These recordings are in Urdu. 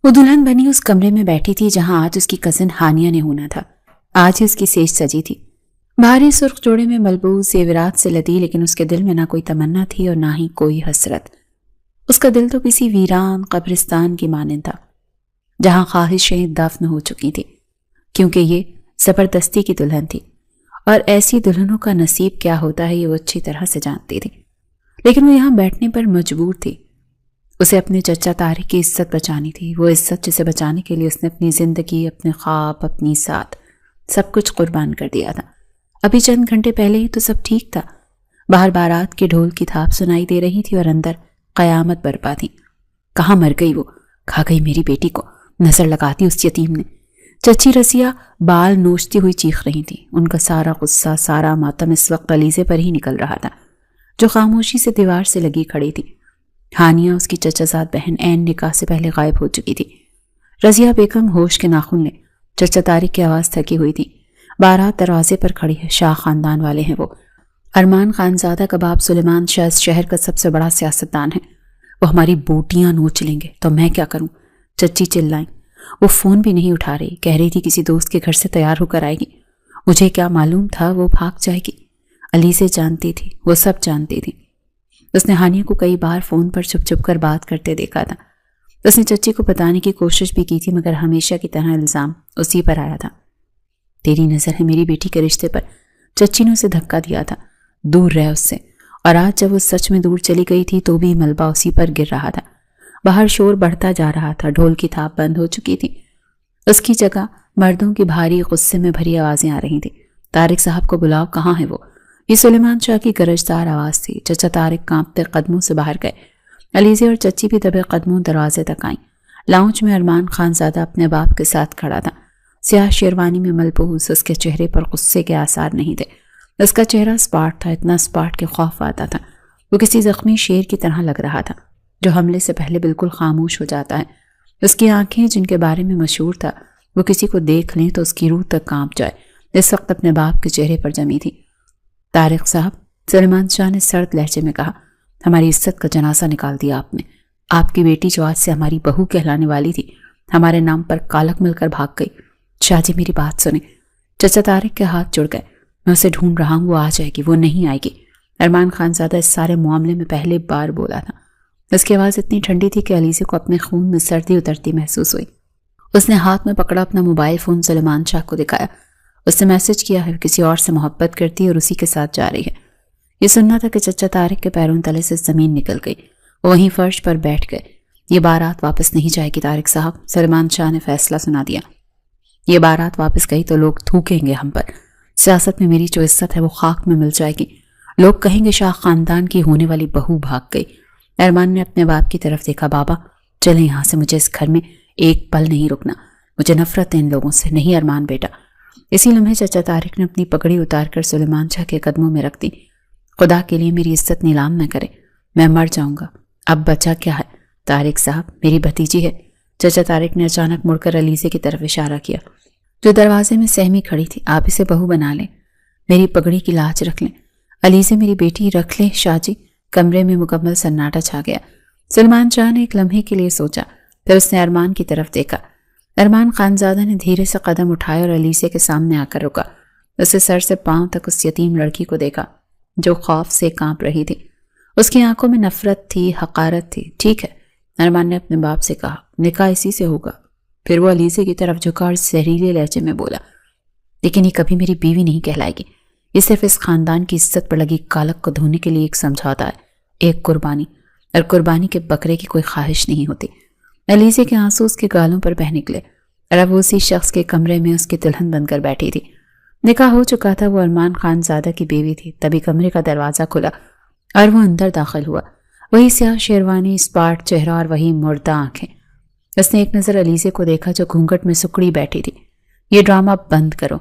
وہ دلہن بنی اس کمرے میں بیٹھی تھی جہاں آج اس کی کزن ہانیہ نے ہونا تھا۔ آج ہی اس کی سیج سجی تھی، بھاری سرخ جوڑے میں ملبوس زیورات سے لدی، لیکن اس کے دل میں نہ کوئی تمنا تھی اور نہ ہی کوئی حسرت۔ اس کا دل تو کسی ویران قبرستان کی مانند تھا جہاں خواہشیں دفن ہو چکی تھی، کیونکہ یہ زبردستی کی دلہن تھی اور ایسی دلہنوں کا نصیب کیا ہوتا ہے یہ وہ اچھی طرح سے جانتی تھی، لیکن وہ یہاں بیٹھنے پر مجبور تھی۔ اسے اپنے چچا طارق کی عزت بچانی تھی، وہ عزت جسے بچانے کے لیے اس نے اپنی زندگی، اپنے خواب، اپنی ساتھ سب کچھ قربان کر دیا تھا۔ ابھی چند گھنٹے پہلے ہی تو سب ٹھیک تھا، باہر بارات کے ڈھول کی تھاپ سنائی دے رہی تھی اور اندر قیامت برپا تھی۔ کہاں مر گئی وہ، کھا گئی میری بیٹی کو، نظر لگاتی اس یتیم نے۔ چچی رسیہ بال نوچتی ہوئی چیخ رہی تھی، ان کا سارا غصہ، سارا ماتم اس وقت علیزے پر ہی نکل رہا تھا جو خاموشی سے دیوار سے لگی کھڑی تھی۔ ہانیہ اس کی چچازاد بہن عین نکاح سے پہلے غائب ہو چکی تھی۔ رضیہ بیگم ہوش کے ناخن لے، چچا طارق کی آواز تھکی ہوئی تھی۔ بارات دروازے پر کھڑی ہے، شاہ خاندان والے ہیں وہ۔ ارمان خانزادہ کباب سلیمان شاہ اس شہر کا سب سے بڑا سیاستدان ہے، وہ ہماری بوٹیاں نوچ لیں گے تو میں کیا کروں؟ چچی چلائیں۔ وہ فون بھی نہیں اٹھا رہی، کہہ رہی تھی کسی دوست کے گھر سے تیار ہو کر آئے گی۔ مجھے کیا معلوم تھا وہ بھاگ جائے گی، علیزے جانتی تھی، وہ سب جانتی تھی۔ اس نے ہانیہ کو کئی بار فون پر چھپ چھپ کر بات کرتے دیکھا تھا۔ اس نے چچی کو بتانے کی کوشش بھی کی تھی، مگر ہمیشہ کی طرح الزام اسی پر آیا تھا۔ تیری نظر ہے میری بیٹی کے رشتے پر، چچی نے اسے دھکا دیا تھا، دور رہ اس سے۔ اور آج جب وہ سچ میں دور چلی گئی تھی تو بھی ملبہ اسی پر گر رہا تھا۔ باہر شور بڑھتا جا رہا تھا، ڈھول کی تھاپ بند ہو چکی تھی، اس کی جگہ مردوں کی بھاری غصے میں بھری آوازیں آ رہی تھیں۔ طارق صاحب کو بلاؤ، کہاں ہے وہ؟ یہ سلیمان شاہ کی گرجدار آواز تھی۔ چچا طارق کانپتے قدموں سے باہر گئے، علیزے اور چچی بھی دبے قدموں دروازے تک آئیں۔ لاؤنج میں ارمان خانزادہ اپنے باپ کے ساتھ کھڑا تھا، سیاہ شیروانی میں ملبوس، اس کے چہرے پر غصے کے آثار نہیں تھے۔ اس کا چہرہ سپاٹ تھا، اتنا سپاٹ کہ خوف آتا تھا۔ وہ کسی زخمی شیر کی طرح لگ رہا تھا جو حملے سے پہلے بالکل خاموش ہو جاتا ہے۔ اس کی آنکھیں جن کے بارے میں مشہور تھا وہ کسی کو دیکھ لیں تو اس کی روح تک کانپ جائے، اس وقت اپنے باپ کے چہرے پر جمی تھی۔ طارق صاحب، سلیمان شاہ نے سرد لہجے میں کہا، ہماری عزت کا جنازہ نکال دیا آپ نے۔ آپ کی بیٹی جو آج سے ہماری بہو کہلانے والی تھی ہمارے نام پر کالک مل کر بھاگ گئی۔ شاہ جی میری بات سنیں۔ چچا طارق کے ہاتھ جڑ گئے، میں اسے ڈھونڈ رہا ہوں، وہ آ جائے گی، وہ نہیں آئے گی۔ ارمان خانزادہ اس سارے معاملے میں پہلے بار بولا تھا۔ اس کی آواز اتنی ٹھنڈی تھی کہ علیزے کو اپنے خون میں سردی اترتی محسوس ہوئی۔ اس نے ہاتھ میں پکڑا اپنا موبائل فون سلیمان شاہ کو دکھایا۔ اس نے میسج کیا ہے، کسی اور سے محبت کرتی ہے اور اسی کے ساتھ جا رہی ہے۔ یہ سننا تھا کہ چچا طارق کے پیروں تلے سے زمین نکل گئی، وہ وہیں فرش پر بیٹھ گئے۔ یہ بارات واپس نہیں جائے گی طارق صاحب، سلیمان شاہ نے فیصلہ سنا دیا۔ یہ بارات واپس گئی تو لوگ تھوکیں گے ہم پر، سیاست میں میری جو عزت ہے وہ خاک میں مل جائے گی، لوگ کہیں گے شاہ خاندان کی ہونے والی بہو بھاگ گئی۔ ارمان نے اپنے باپ کی طرف دیکھا، بابا چلیں یہاں سے، مجھے اس گھر میں ایک پل نہیں رکنا، مجھے نفرت ہے ان لوگوں سے۔ نہیں ارمان بیٹا۔ اسی لمحے چچا طارق نے اپنی پگڑی اتار کر سلیمان شاہ کے قدموں میں رکھ دی۔ خدا کے لیے میری عزت نیلام نہ کرے، میں مر جاؤں گا، اب بچا کیا ہے؟ طارق صاحب میری بھتیجی ہے۔ چچا طارق نے اچانک مڑ کر علیزے کی طرف اشارہ کیا جو دروازے میں سہمی کھڑی تھی، آپ اسے بہو بنا لیں، میری پگڑی کی لاج رکھ لیں۔ علیزے میری بیٹی رکھ لیں شاہ جی۔ کمرے میں مکمل سناٹا چھا گیا۔ سلیمان شاہ نے ایک لمحے کے لیے سوچا، پھر اس نے ارمان کی طرف دیکھا۔ ارمان خانزادہ نے دھیرے سے قدم اٹھائے اور علیزے کے سامنے آ کر رکا۔ اسے سر سے پاؤں تک اس یتیم لڑکی کو دیکھا جو خوف سے کانپ رہی تھی۔ اس کی آنکھوں میں نفرت تھی، حقارت تھی۔ ٹھیک ہے، ارمان نے اپنے باپ سے کہا، نکاح اسی سے ہوگا۔ پھر وہ علیزے کی طرف جھکا اور زہریلے لہجے میں بولا، لیکن یہ کبھی میری بیوی نہیں کہلائے گی، یہ صرف اس خاندان کی عزت پر لگی کالک کو دھونے کے لیے ایک سمجھوتا ہے، ایک قربانی، اور قربانی کے بکرے کی کوئی خواہش نہیں ہوتی۔ علیزے کے آنسو اس کے گالوں پر بہہ نکلے اور اب وہ اسی شخص کے کمرے میں اس کی دلہن بن کر بیٹھی تھی۔ نکاح ہو چکا تھا، وہ ارمان خانزادہ کی بیوی تھی۔ تبھی کمرے کا دروازہ کھلا اور وہ اندر داخل ہوا، وہی سیاہ شیروانی، اسپاٹ چہرہ اور وہی مردہ آنکھیں۔ اس نے ایک نظر علیزے کو دیکھا جو گھونگھٹ میں سکڑی بیٹھی تھی۔ یہ ڈرامہ بند کرو،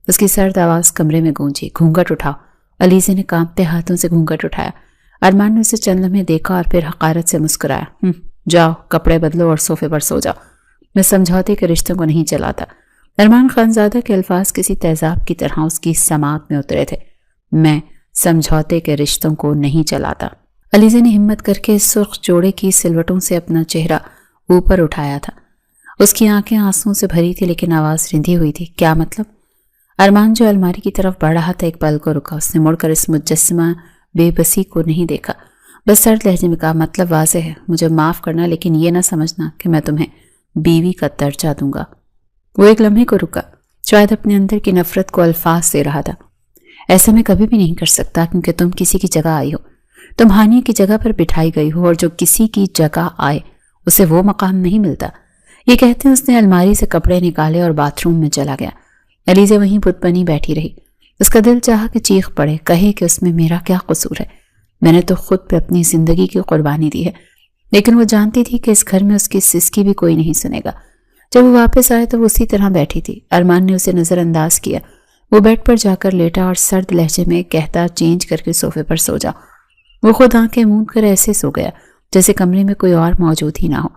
اس کی سرد آواز کمرے میں گونجی۔ گھونگھٹ اٹھاؤ۔ علیزے نے کانپتے ہاتھوں سے گھونگھٹ اٹھایا۔ ارمان نے اسے چند لمحے دیکھا اور پھر حقارت سے مسکرایا۔ جاؤ کپڑے بدلو اور صوفے پر سو جاؤ، میں سمجھوتے کے رشتوں کو نہیں چلاتا۔ ارمان خانزادہ کے الفاظ کسی تیزاب کی طرح اس کی سماعت میں اترے تھے۔ میں سمجھوتے کے رشتوں کو نہیں چلاتا۔ علیزے نے ہمت کر کے سرخ جوڑے کی سلوٹوں سے اپنا چہرہ اوپر اٹھایا تھا۔ اس کی آنکھیں آنسوؤں سے بھری تھی لیکن آواز رندھی ہوئی تھی. کیا مطلب؟ ارمان جو الماری کی طرف بڑھ رہا تھا ایک پل کو رکا. اس نے مڑ کر اس مجسمہ بے بسی کو نہیں دیکھا، بس سرد لہجے میں کہا مطلب واضح ہے، مجھے معاف کرنا لیکن یہ نہ سمجھنا کہ میں تمہیں بیوی کا درجہ دوں گا. وہ ایک لمحے کو رکا، شاید اپنے اندر کی نفرت کو الفاظ دے رہا تھا. ایسا میں کبھی بھی نہیں کر سکتا کیونکہ تم کسی کی جگہ آئی ہو، تم ہانیہ کی جگہ پر بٹھائی گئی ہو، اور جو کسی کی جگہ آئے اسے وہ مقام نہیں ملتا. یہ کہتے اس نے الماری سے کپڑے نکالے اور باتھ روم میں چلا گیا. علیزہ وہیں پت بنی بیٹھی رہی. اس کا دل چاہا کہ چیخ پڑے، کہے کہ اس میں میرا کیا قصور ہے، میں نے تو خود پہ اپنی زندگی کی قربانی دی ہے. لیکن وہ جانتی تھی کہ اس گھر میں اس کی سسکی بھی کوئی نہیں سنے گا. جب وہ واپس آئے تو وہ اسی طرح بیٹھی تھی. ارمان نے اسے نظر انداز کیا. وہ بیڈ پر جا کر لیٹا اور سرد لہجے میں کہتا چینج کر کے صوفے پر سو جا. وہ خود آنکھیں موند کر ایسے سو گیا جیسے کمرے میں کوئی اور موجود ہی نہ ہو.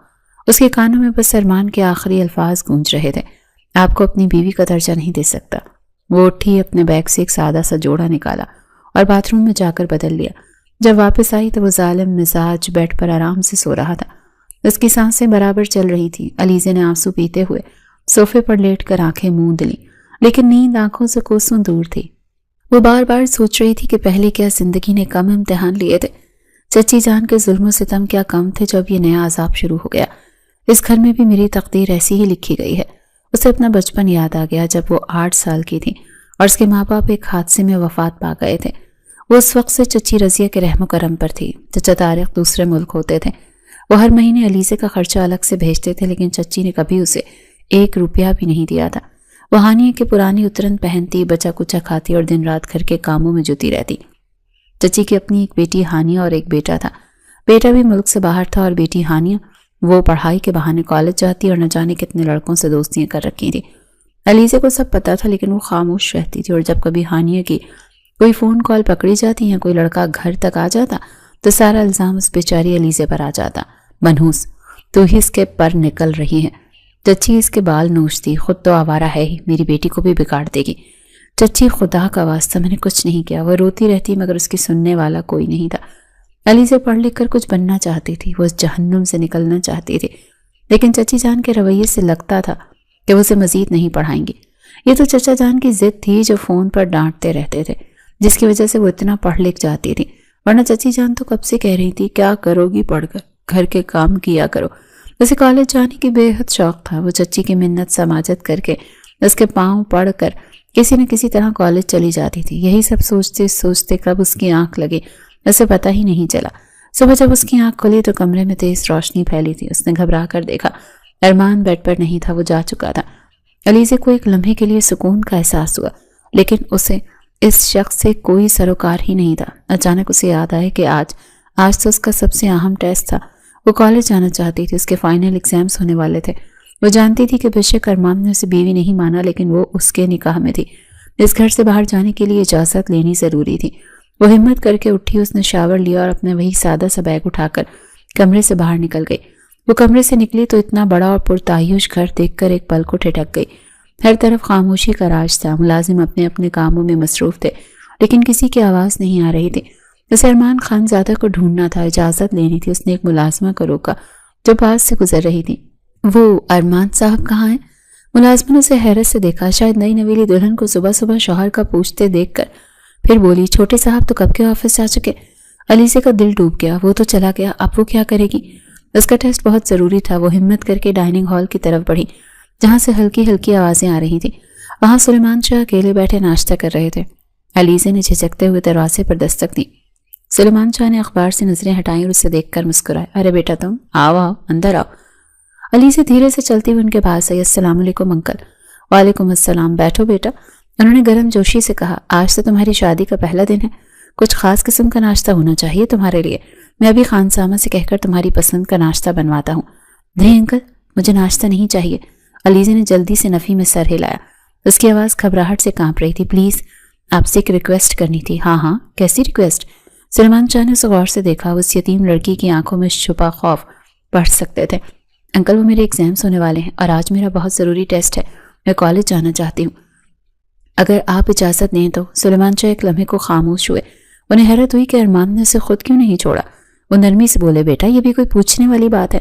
اس کے کانوں میں بس ارمان کے آخری الفاظ گونج رہے تھے، آپ کو اپنی بیوی کا درجہ نہیں دے سکتا. وہ اٹھی، اپنے بیگ سے ایک سادہ سا جوڑا نکالا اور باتھ روم میں جا کر بدل لیا. جب واپس آئی تو وہ ظالم مزاج بیڈ پر آرام سے سو رہا تھا. اس کی سانسیں برابر چل رہی تھی. علیزہ نے آنسو پیتے ہوئے صوفے پر لیٹ کر آنکھیں موند لیں، لیکن نیند آنکھوں سے کوسوں دور تھی. وہ بار بار سوچ رہی تھی کہ پہلے کیا زندگی نے کم امتحان لیے تھے. چچی جان کے ظلم و ستم کیا کم تھے جب یہ نیا عذاب شروع ہو گیا. اس گھر میں بھی میری تقدیر ایسی ہی لکھی گئی ہے. اسے اپنا بچپن یاد آ گیا جب وہ 8 سال کی تھی اور اس کے ماں باپ ایک حادثے میں وفات پا گئے تھے. وہ اس وقت سے چچی رضیہ کے رحم و کرم پر تھی. چچا طارق دوسرے ملک ہوتے تھے. وہ ہر مہینے علیزہ کا خرچہ الگ سے بھیجتے تھے، لیکن چچی نے کبھی اسے 1 روپیہ بھی نہیں دیا تھا. وہ ہانیہ کے پرانی اترن پہنتی، بچا کچا کھاتی اور دن رات گھر کے کاموں میں جتی رہتی. چچی کی اپنی ایک بیٹی ہانیہ اور ایک بیٹا تھا. بیٹا بھی ملک سے باہر تھا اور بیٹی ہانیہ وہ پڑھائی کے بہانے کالج جاتی اور نہ جانے کتنے لڑکوں سے دوستیاں کر رکھی تھی. علیزہ کو سب پتا تھا لیکن وہ خاموش رہتی تھی، اور جب کبھی ہانیہ کی کوئی فون کال پکڑی جاتی یا کوئی لڑکا گھر تک آ جاتا تو سارا الزام اس بیچاری علیزہ پر آ جاتا. منحوس، تو ہی اس کے پر نکل رہی ہے. چچی اس کے بال نوچتی، خود تو آوارہ ہے ہی، میری بیٹی کو بھی بگاڑ دے گی. چچی خدا کا واسطہ میں نے کچھ نہیں کیا. وہ روتی رہتی مگر اس کی سننے والا کوئی نہیں تھا. علیزہ پڑھ لکھ کر کچھ بننا چاہتی تھی، وہ اس جہنم سے نکلنا چاہتی تھی، لیکن چچی جان کے رویے سے لگتا تھا کہ وہ اسے مزید نہیں پڑھائیں گی. یہ تو چچا جان کی ضد تھی جو فون پر ڈانٹتے رہتے تھے، جس کی وجہ سے وہ اتنا پڑھ لکھ جاتی تھی. ورنہ چچی جان تو کب سے کہہ رہی تھی کیا کرو گی پڑھ کر، گھر کے کام کیا کرو. اسے کالج جانے کی بے حد شوق تھا. وہ چچی کی منت سماجت کر کے اس کے پاؤں پڑھ کر کسی نہ کسی طرح کالج چلی جاتی تھی. یہی سب سوچتے سوچتے کب اس کی آنکھ لگی اسے پتہ ہی نہیں چلا. صبح جب اس کی آنکھ کھلی تو کمرے میں تیز روشنی پھیلی تھی. اس نے گھبرا کر دیکھا ارمان بیڈ پر نہیں تھا، وہ جا چکا تھا. علیزہ کو ایک لمحے کے لیے سکون کا احساس ہوا، لیکن اسے اس شخص سے کوئی سروکار ہی نہیں تھا. اچانک اسے یاد آیا کہ آج تو اس کا سب سے اہم ٹیسٹ تھا. وہ کالج جانا چاہتی تھی، اس کے فائنل ایگزامز ہونے والے تھے. وہ جانتی تھی کہ بے شک ارمان نے اسے بیوی نہیں مانا، لیکن وہ اس کے نکاح میں تھی. اس گھر سے باہر جانے کے لیے اجازت لینی ضروری تھی. وہ ہمت کر کے اٹھی، اس نے شاور لیا اور اپنے وہی سادہ سا بیگ اٹھا کر کمرے سے باہر نکل گئی. وہ کمرے سے نکلی تو اتنا بڑا اور پرتعیش گھر دیکھ کر ایک پل کو ٹھٹک گئی. ہر طرف خاموشی کا راج تھا. ملازم اپنے اپنے کاموں میں مصروف تھے، لیکن کسی کی آواز نہیں آ رہی تھی. اسے ارمان خان زادہ کو ڈھونڈنا تھا، اجازت لینی تھی. اس نے ایک ملازمہ کو روکا جو پاس سے گزر رہی تھی. وہ ارمان صاحب کہاں ہیں؟ ملازمہ نے اسے حیرت سے دیکھا، شاید نئی نویلی دلہن کو صبح صبح شوہر کا پوچھتے دیکھ کر. پھر بولی، چھوٹے صاحب تو کب کے آفس جا چکے. علیزہ کا دل ڈوب گیا. وہ تو چلا گیا، اب وہ کیا کرے گی؟ اس کا ٹیسٹ بہت ضروری تھا. وہ ہمت کر کے ڈائننگ ہال کی طرف بڑھی جہاں سے ہلکی ہلکی آوازیں آ رہی تھیں. وہاں سلیمان شاہ اکیلے بیٹھے ناشتہ کر رہے تھے. علیزہ نے جھجکتے ہوئے دروازے پر دستک دی. سلیمان شاہ نے اخبار سے نظریں ہٹائیں اور اسے دیکھ کر مسکرائے. ارے بیٹا تم آؤ اندر آؤ. علیزہ دھیرے سے چلتی ہوئی ان کے پاس آئی. السلام علیکم انکل. وعلیکم السلام. بیٹھو بیٹا. انہوں نے گرم جوشی سے کہا. آج تو تمہاری شادی کا پہلا دن ہے، کچھ خاص قسم کا ناشتہ ہونا چاہیے تمہارے لیے. میں ابھی خانسامہ سے کہہ کر تمہاری پسند کا ناشتہ بنواتا ہوں. نہیں انکل، مجھے ناشتہ نہیں چاہیے. علیزہ نے جلدی سے نفی میں سر ہلایا. اس کی آواز گھبراہٹ سے کانپ رہی تھی. پلیز آپ سے ایک ریکویسٹ کرنی تھی. ہاں کیسی ریکویسٹ؟ سلیمان شاہ نے اسے غور سے دیکھا. اس یتیم لڑکی کی آنکھوں میں چھپا خوف پڑھ سکتے تھے. انکل، وہ میرے ایگزامز ہونے والے ہیں اور آج میرا بہت ضروری ٹیسٹ ہے. میں کالج جانا چاہتی ہوں. اگر آپ اجازت دیں تو. سلیمان شاہ ایک لمحے کو خاموش ہوئے. انہیں حیرت ہوئی کہ ارمان نے اسے خود کیوں نہیں چھوڑا. وہ نرمی سے بولے، بیٹا یہ بھی کوئی پوچھنے والی بات ہے؟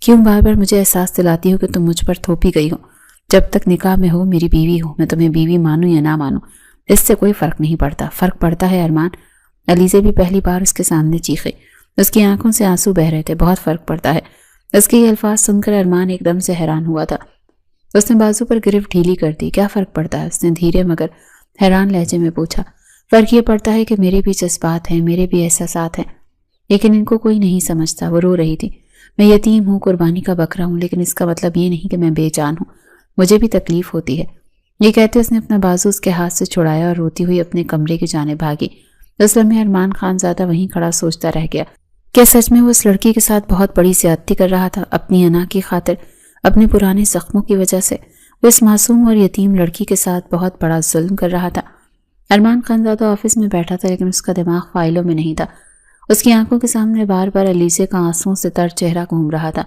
کیوں بار بار مجھے احساس دلاتی ہو کہ تم مجھ پر تھوپی گئی ہو؟ جب تک نکاح میں ہو میری بیوی ہو، میں تمہیں بیوی مانوں یا نہ مانوں اس سے کوئی فرق نہیں پڑتا۔ فرق پڑتا ہے ارمان۔ علیزے بھی پہلی بار اس کے سامنے چیخے، اس کی آنکھوں سے آنسو بہ رہے تھے۔ بہت فرق پڑتا ہے۔ اس کے یہ الفاظ سن کر ارمان ایک دم سے حیران ہوا تھا۔ اس نے بازو پر گرفت ڈھیلی کر دی۔ کیا فرق پڑتا ہے؟ اس نے دھیرے مگر حیران لہجے میں پوچھا۔ فرق یہ پڑتا ہے کہ میرے بھی جذبات ہیں، میرے بھی احساسات ہیں، لیکن ان کو کوئی نہیں سمجھتا۔ وہ رو رہی تھی۔ میں یتیم ہوں، قربانی کا بکرا ہوں، لیکن اس کا مطلب یہ نہیں کہ میں بے جان ہوں، مجھے بھی تکلیف ہوتی ہے۔ یہ کہتے اس نے اپنا بازو اس کے ہاتھ سے چھڑایا اور روتی ہوئی اپنے کمرے کی جانب بھاگی۔ اس لمحے ارمان خان زادہ وہیں کھڑا سوچتا رہ گیا کہ سچ میں وہ اس لڑکی کے ساتھ بہت بڑی زیادتی کر رہا تھا، اپنی انا کی خاطر، اپنے پرانے زخموں کی وجہ سے وہ اس معصوم اور یتیم لڑکی کے ساتھ بہت بڑا ظلم کر رہا تھا۔ ارمان خان زادہ آفس میں بیٹھا تھا، لیکن اس کا دماغ فائلوں میں نہیں تھا۔ اس کی آنکھوں کے سامنے بار بار علیزے کا آنسوؤں سے تر چہرہ گھوم رہا تھا۔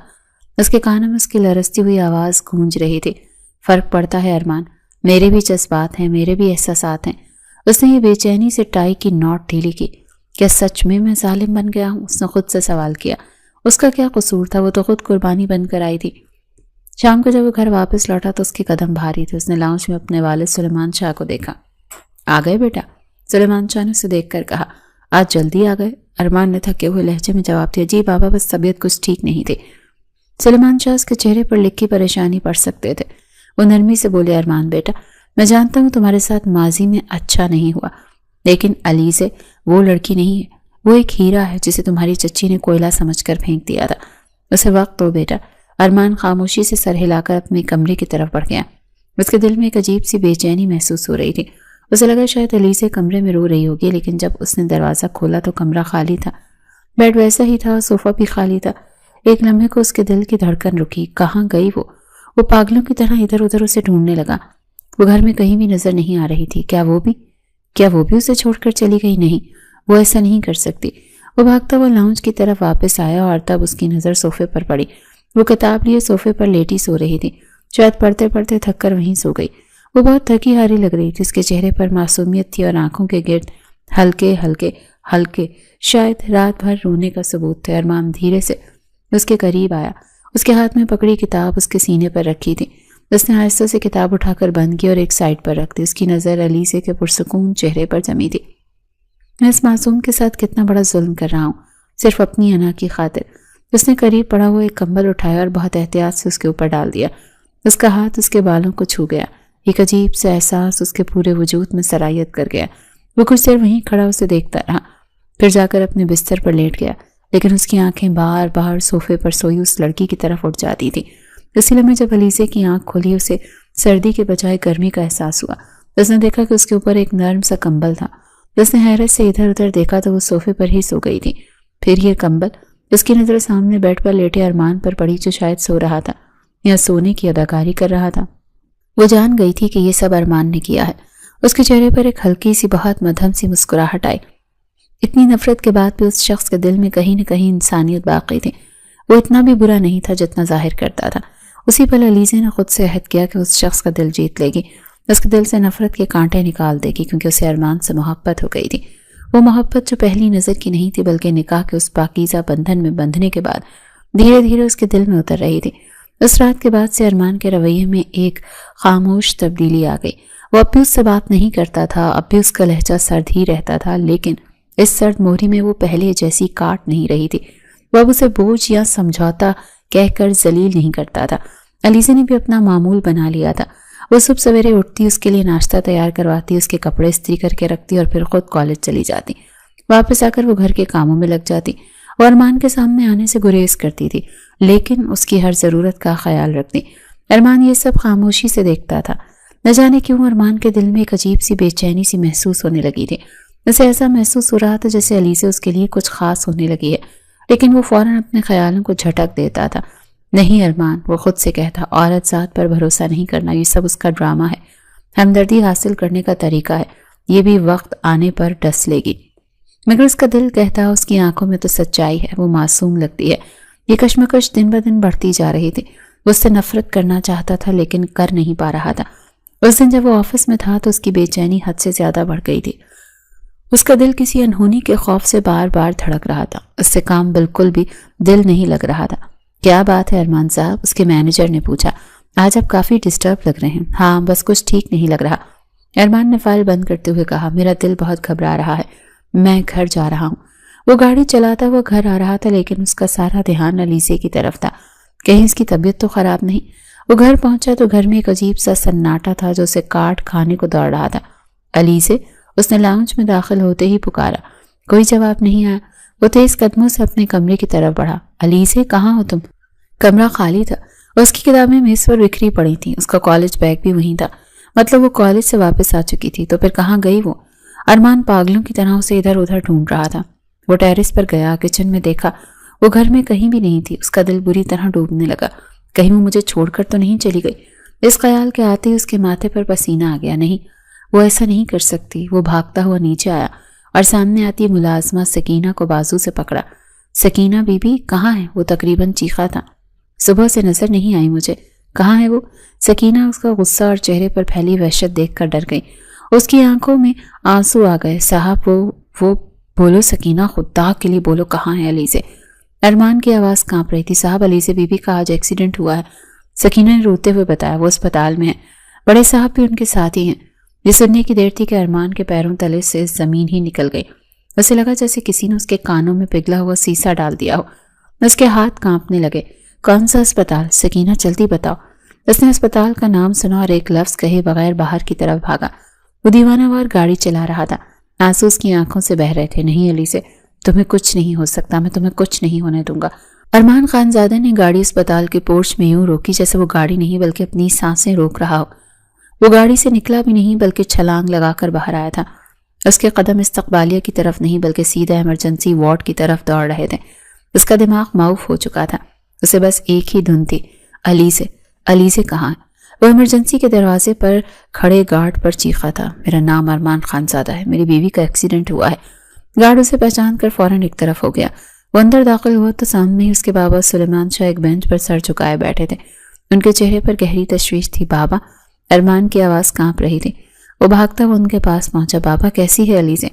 اس کے کانوں میں اس کی لرزتی ہوئی آواز گونج رہی تھی۔ فرق پڑتا ہے ارمان، میرے بھی جذبات ہیں، میرے بھی احساسات ہیں۔ اس نے یہ بے چینی سے ٹائی کی نوٹ ڈھیلی کی۔ کیا سچ میں ظالم بن گیا ہوں؟ اس نے خود سے سوال کیا۔ اس کا کیا قصور تھا؟ وہ تو خود قربانی بن کر آئی تھی۔ شام کو جب وہ گھر واپس لوٹا تو اس کے قدم بھاری تھے۔ اس نے لاؤنج میں اپنے والد سلیمان شاہ کو دیکھا۔ آ گئے بیٹا؟ سلیمان شاہ نے اسے دیکھ کر کہا۔ آج جلدی آ گئے؟ ارمان نے تھکے ہوئے لہجے میں جواب دیا۔ جی بابا، بس طبیعت کچھ ٹھیک نہیں تھی۔ سلیمان شاہ اس کے چہرے پر لکھی پریشانی پڑھ سکتے تھے۔ وہ نرمی سے بولے، ارمان بیٹا، میں جانتا ہوں تمہارے ساتھ ماضی میں اچھا نہیں ہوا، لیکن علیزے وہ لڑکی نہیں ہے، وہ ایک ہیرا ہے جسے تمہاری چچی نے کوئلہ سمجھ کر پھینک دیا تھا۔ اسے وقت دو بیٹا۔ ارمان خاموشی سے سر ہلا کر اپنے کمرے کی طرف بڑھ گیا۔ اس کے دل میں ایک عجیب سی بے چینی محسوس ہو رہی تھی۔ اسے لگا شاید علیزے کمرے میں رو رہی ہوگی، لیکن جب اس نے دروازہ کھولا تو کمرہ خالی تھا۔ بیڈ ویسا ہی تھا، صوفہ بھی خالی تھا۔ ایک لمحے کو اس کے دل کی دھڑکن رکی۔ کہاں گئی وہ پاگلوں کی طرح ادھر ادھر اسے ڈھونڈنے لگا۔ وہ گھر میں کہیں بھی نظر نہیں آ رہی تھی۔ کیا وہ بھی اسے چھوڑ کر چلی گئی؟ نہیں، وہ ایسا نہیں کر سکتی۔ وہ بھاگتا ہوا لاؤنج کی طرف واپس آیا اور تب اس کی نظر صوفے پر پڑی۔ وہ کتاب لیے صوفے پر لیٹی سو رہی تھی، شاید پڑھتے پڑھتے تھک کر وہیں سو گئی۔ وہ بہت تھکی ہاری لگ رہی تھی۔ اس کے چہرے پر معصومیت تھی اور آنکھوں کے گرد ہلکے شاید رات بھر رونے کا ثبوت تھے۔ ارمان دھیرے سے اس کے قریب آیا۔ اس کے ہاتھ میں پکڑی کتاب اس کے سینے پر رکھی تھی۔ اس نے آہستہ سے کتاب اٹھا کر بند کی اور ایک سائڈ پر رکھ دی۔ اس کی نظر علیزے کے پرسکون چہرے پر جمی تھی۔ میں اس معصوم کے ساتھ کتنا بڑا ظلم کر رہا ہوں، صرف اپنی انا کی خاطر۔ اس نے قریب پڑا ہوا ایک کمبل اٹھایا اور بہت احتیاط سے اس کے اوپر ڈال دیا۔ اس کا ہاتھ اس کے بالوں کو چھو گیا۔ ایک عجیب سا احساس اس کے پورے وجود میں سرایت کر گیا۔ وہ کچھ دیر وہیں کھڑا اسے دیکھتا رہا، پھر جا کر اپنے بستر پر لیٹ گیا، لیکن اس کی آنکھیں بار بار صوفے پر سوئی اس لڑکی کی طرف اٹھ جاتی تھی۔ اسی لمحے جب علیزے کی آنکھ کھلی، اسے سردی کے بجائے گرمی کا احساس ہوا۔ اس نے دیکھا کہ اس کے اوپر ایک نرم سا کمبل تھا۔ اس نے حیرت سے ادھر ادھر دیکھا تو وہ صوفے پر ہی سو گئی تھی۔ پھر یہ کمبل، اس کی نظر سامنے بیڈ پر لیٹے ارمان پر پڑی، جو شاید سو رہا تھا یا سونے کی اداکاری کر رہا تھا۔ وہ جان گئی تھی کہ یہ سب ارمان نے کیا ہے۔ اس کے چہرے پر ایک ہلکی سی بہت مدھم سی مسکراہٹ آئی۔ اتنی نفرت کے بعد بھی اس شخص کے دل میں کہیں نہ کہیں انسانیت باقی تھی۔ وہ اتنا بھی برا نہیں تھا جتنا ظاہر کرتا تھا۔ اسی پل علیزے نے خود سے عہد کیا کہ اس شخص کا دل جیت لے گی، اس کے دل سے نفرت کے کانٹے نکال دے گی، کیونکہ اسے ارمان سے محبت ہو گئی تھی۔ وہ محبت جو پہلی نظر کی نہیں تھی، بلکہ نکاح کے اس پاکیزہ بندھن میں بندھنے کے بعد دھیرے دھیرے اس کے دل میں اتر رہی تھی۔ اس رات کے بعد سے ارمان کے رویے میں ایک خاموش تبدیلی آ گئی۔ وہ اب بھی اس سے بات نہیں کرتا تھا، اب بھی اس کا لہجہ سرد ہی رہتا تھا، لیکن اس سرد موہری میں وہ پہلے جیسی کاٹ نہیں رہی تھی۔ وہ اب اسے بوجھ یا سمجھوتا کہہ کر ذلیل نہیں کرتا تھا۔ علیزے نے بھی اپنا معمول بنا لیا تھا۔ وہ صبح سویرے اٹھتی، اس کے لیے ناشتہ تیار کرواتی، اس کے کپڑے استری کر کے رکھتی اور پھر خود کالج چلی جاتی۔ واپس آ کر وہ گھر کے کاموں میں لگ جاتی اور ارمان کے سامنے آنے سے گریز کرتی تھی، لیکن اس کی ہر ضرورت کا خیال رکھتی۔ ارمان یہ سب خاموشی سے دیکھتا تھا۔ نہ جانے کیوں ارمان کے دل میں ایک عجیب سی بے چینی سی محسوس ہونے لگی تھی۔ اسے ایسا محسوس ہو رہا تھا جیسے علیزے اس کے لیے کچھ خاص ہونے لگی ہے، لیکن وہ فوراً اپنے خیالوں کو جھٹک دیتا تھا۔ نہیں ارمان، وہ خود سے کہتا، عورت ذات پر بھروسہ نہیں کرنا، یہ سب اس کا ڈرامہ ہے، ہمدردی حاصل کرنے کا طریقہ ہے، یہ بھی وقت آنے پر ڈس لے گی۔ مگر اس کا دل کہتا، اس کی آنکھوں میں تو سچائی ہے، وہ معصوم لگتی ہے۔ یہ کشمکش دن بدن بڑھتی جا رہی تھی۔ وہ اس سے نفرت کرنا چاہتا تھا لیکن کر نہیں پا رہا تھا۔ اس دن جب وہ آفس میں تھا تو اس کی بے چینی حد سے زیادہ بڑھ گئی تھی۔ اس کا دل کسی انہونی کے خوف سے بار بار دھڑک رہا تھا۔ اس سے کام بالکل بھی دل نہیں لگ رہا تھا۔ کیا بات ہے ارمان صاحب؟ اس کے مینیجر نے پوچھا۔ آج آپ کافی ڈسٹرب لگ رہے ہیں۔ ہاں بس کچھ ٹھیک نہیں لگ رہا، ارمان نے فائل بند کرتے ہوئے کہا۔ میرا دل بہت گھبرا رہا ہے، میں گھر جا رہا ہوں۔ وہ گاڑی چلاتا ہوا گھر آ رہا تھا، لیکن اس کا سارا دھیان علیزے کی طرف تھا، کہیں اس کی طبیعت تو خراب نہیں۔ وہ گھر پہنچا تو گھر میں ایک عجیب سا سناٹا تھا جو اسے کاٹ کھانے کو دوڑ رہا تھا۔ علیزے، اس نے لاؤنج میں داخل ہوتے ہی پکارا۔ کوئی جواب نہیں آیا۔ وہ تیز قدموں سے اپنے کمرے کی طرف بڑھا۔ علیزے، کہاں ہو تم؟ کمرہ خالی تھا، اس کی کتابیں میز پر بکھری پڑی تھیں، اس کا کالج بیگ بھی وہیں تھا، مطلب وہ کالج سے واپس آ چکی تھی۔ تو پھر کہاں گئی وہ؟ ارمان پاگلوں کی طرح اسے ادھر ادھر ڈھونڈ رہا تھا۔ وہ ٹیرس پر گیا، کچن میں دیکھا، وہ گھر میں کہیں بھی نہیں تھی۔ اس کا دل بری طرح ڈوبنے لگا، کہیں وہ مجھے چھوڑ کر تو نہیں چلی گئی؟ اس خیال کے آتے ہی اس کے ماتھے پر پسینہ آ گیا۔ نہیں، وہ ایسا نہیں کر سکتی۔ وہ بھاگتا ہوا نیچے آیا اور سامنے آتی ملازمہ سکینہ کو بازو سے پکڑا۔ سکینہ بی بی کہاں ہے؟ وہ تقریباً چیخا تھا۔ صبح سے نظر نہیں آئی مجھے، کہاں ہے وہ؟ سکینہ اس کا غصہ اور چہرے پر پھیلی وحشت دیکھ کر ڈر گئی، اس کی آنکھوں میں آنسو آ گئے۔ صاحب وہ بولو سکینہ، خدا کے لیے بولو، کہاں ہے علیزے؟ ارمان کی آواز کانپ رہی تھی۔ صاحب علیزے بی بی کا آج ایکسیڈنٹ ہوا ہے، سکینہ نے روتے ہوئے بتایا۔ وہ اسپتال میں ہے، بڑے صاحب بھی ان کے ساتھ ہی ہیں۔ یہ سننے کی دیر تھی کہ ارمان کے پیروں تلے سے زمین ہی نکل گئی۔ اسے لگا جیسے کسی نے اس کے کانوں میں پگھلا ہوا سیسا ڈال دیا ہو۔ اس کے ہاتھ کانپنے لگے۔ کون سا اسپتال؟ سکینہ جلدی بتاؤ۔ اس نے اسپتال کا نام سنا اور ایک لفظ کہے بغیر باہر کی طرف بھاگا۔ وہ دیوانہ وار گاڑی چلا رہا تھا، آنسو اس کی آنکھوں سے بہ رہے تھے۔ نہیں علیزے، تمہیں کچھ نہیں ہو سکتا، میں تمہیں کچھ نہیں ہونے دوں گا۔ ارمان خانزادہ نے گاڑی اسپتال کے پورچ میں یوں روکی جیسے وہ گاڑی نہیں بلکہ اپنی سانسیں روک رہا ہو۔ وہ گاڑی سے نکلا بھی نہیں بلکہ چھلانگ لگا کر باہر آیا تھا۔ اس کے قدم استقبالیہ کی طرف نہیں بلکہ سیدھا ایمرجنسی وارڈ کی طرف دوڑ رہے تھے۔ اس کا دماغ معاف ہو چکا تھا، اسے بس ایک ہی دھن تھی، علیزے، علیزے کہاں ہے؟ وہ ایمرجنسی کے دروازے پر کھڑے گارڈ پر چیخا تھا۔ میرا نام ارمان خانزادہ ہے، میری بیوی کا ایکسیڈنٹ ہوا ہے۔ گارڈ اسے پہچان کر فوراً ایک طرف ہو گیا۔ وہ اندر داخل ہوا تو سامنے ہی اس کے بابا سلیمان شاہ ایک بینچ پر سر جھکائے بیٹھے تھے۔ ان کے چہرے پر گہری تشویش تھی۔ بابا، ارمان کی آواز کانپ رہی تھی۔ وہ بھاگتا ہوا ان کے پاس پہنچا۔ بابا کیسی ہے علیزے؟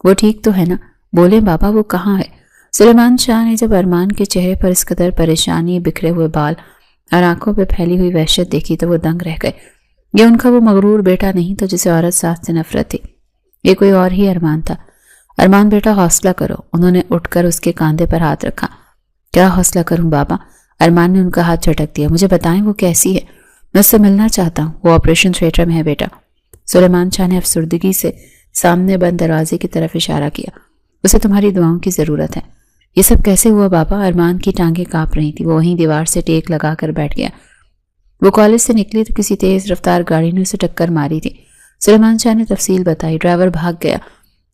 وہ ٹھیک تو ہے نا؟ بولے بابا، وہ کہاں ہے؟ سلیمان شاہ نے جب ارمان کے چہرے پر اس قدر پریشانی، بکھرے ہوئے بال اور آنکھوں پہ پھیلی ہوئی وحشت دیکھی تو وہ دنگ رہ گئے۔ یہ ان کا وہ مغرور بیٹا نہیں تو جسے عورت ساتھ سے نفرت تھی، یہ کوئی اور ہی ارمان تھا۔ ارمان بیٹا حوصلہ کرو، انہوں نے اٹھ کر اس کے کاندھے پر ہاتھ رکھا۔ کیا حوصلہ کروں بابا؟ ارمان نے ان کا ہاتھ جھٹک دیا۔ مجھے بتائیں وہ کیسی ہے، میں اس سے ملنا چاہتا ہوں۔ وہ آپریشن تھیٹر میں ہے بیٹا۔ سلیمان شاہ نے افسردگی سے سامنے بند دروازے کی طرف اشارہ کیا۔ اسے تمہاری دعاؤں کی ضرورت ہے۔ یہ سب کیسے ہوا بابا؟ ارمان کی ٹانگیں کانپ رہی تھی، وہ وہیں دیوار سے ٹیک لگا کر بیٹھ گیا۔ وہ کالج سے نکلی تو کسی تیز رفتار گاڑی نے اسے ٹکر ماری تھی۔ سلیمان شاہ نے تفصیل بتائی۔ ڈرائیور بھاگ گیا،